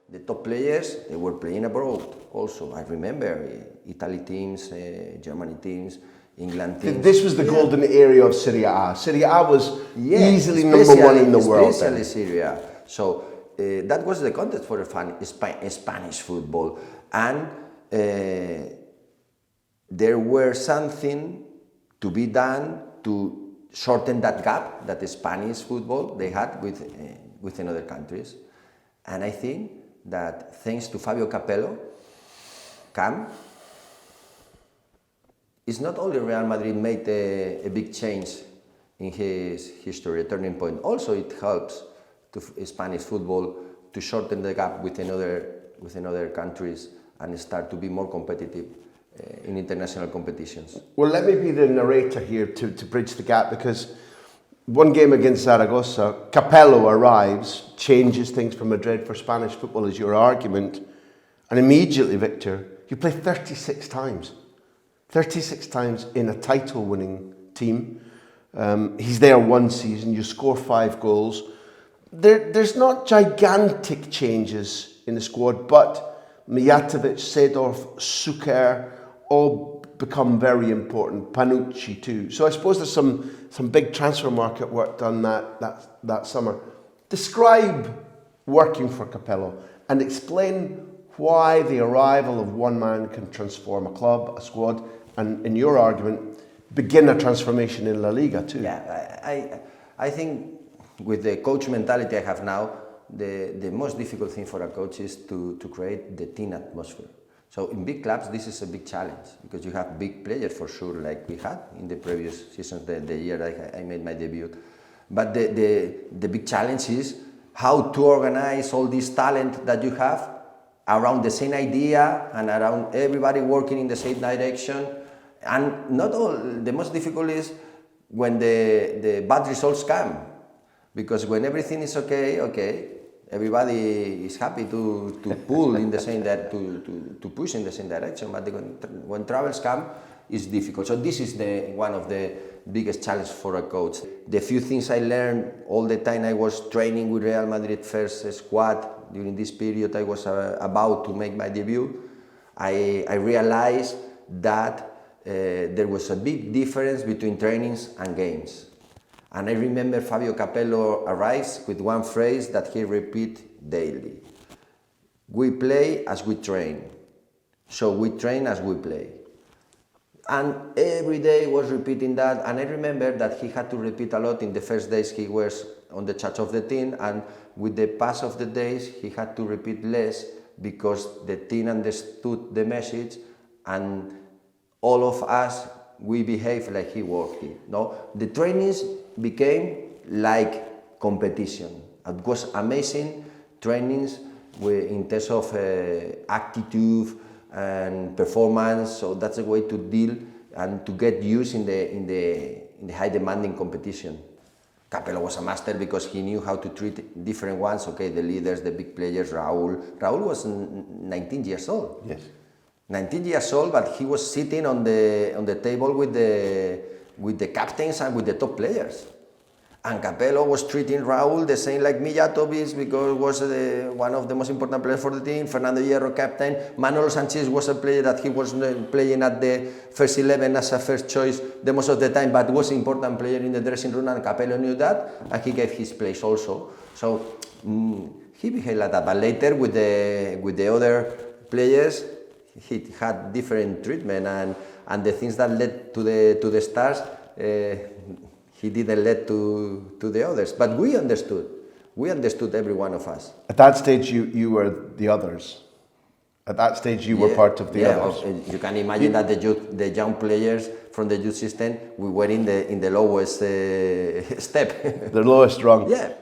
the top players, they were playing abroad also. I remember Italy teams, Germany teams, England teams. This was the golden area of Serie A. Serie A was easily number especially- one in the world. Especially Serie A. So that was the context for Spanish football. And there were something to be done to shorten that gap that the Spanish football they had within other countries. And I think that thanks to Fabio Capello, it's not only Real Madrid made a big change in his history, a turning point. Also, it helps to Spanish football to shorten the gap within other countries and start to be more competitive in international competitions. Well, let me be the narrator here to bridge the gap, because one game against Zaragoza, Capello arrives, changes things for Madrid, for Spanish football, is your argument, and immediately, Victor, you play 36 times. 36 times in a title-winning team. He's there one season, you score 5 goals. There's not gigantic changes in the squad, but Mijatovic, Seedorf, Suker all become very important, Panucci too. So I suppose there's some big transfer market work done that summer. Describe working for Capello and explain why the arrival of one man can transform a club, a squad, and in your argument, begin a transformation in La Liga too. Yeah, I think with the coach mentality I have now, the most difficult thing for a coach is to create the team atmosphere. So in big clubs, this is a big challenge because you have big players for sure, like we had in the previous seasons, the year I made my debut. But the big challenge is how to organize all this talent that you have around the same idea and around everybody working in the same direction. And not all, the most difficult is when the bad results come. Because when everything is okay, everybody is happy to pull in the same to push in the same direction. But when troubles come, it's difficult. So this is one of the biggest challenges for a coach. The few things I learned all the time I was training with Real Madrid first squad during this period I was about to make my debut. I realized that there was a big difference between trainings and games. And I remember Fabio Capello arrives with one phrase that he repeats daily. We play as we train. So we train as we play. And every day was repeating that. And I remember that he had to repeat a lot in the first days he was on the charge of the team. And with the pass of the days, he had to repeat less because the team understood the message and all of us, we behaved like he worked it. No? The trainings became like competition. It was amazing trainings in terms of attitude and performance. So that's a way to deal and to get used in the high demanding competition. Capello was a master because he knew how to treat different ones. Okay, the leaders, the big players. Raúl was 19 years old. Yes. 19 years old, but he was sitting on the table with the captains and with the top players. And Capello was treating Raúl the same like Mijatovic because he was one of the most important players for the team. Fernando Hierro, captain. Manolo Sanchez was a player that he was playing at the first 11 as a first choice the most of the time, but was an important player in the dressing room, and Capello knew that, and he gave his place also. So he behaved like that, but later with the other players, he had different treatment, and the things that led to the stars, he didn't lead to the others. But we understood every one of us. At that stage, you were the others. At that stage, you were part of the others. You can imagine that the young players from the youth system, we were in the lowest step. The lowest rung. Yeah.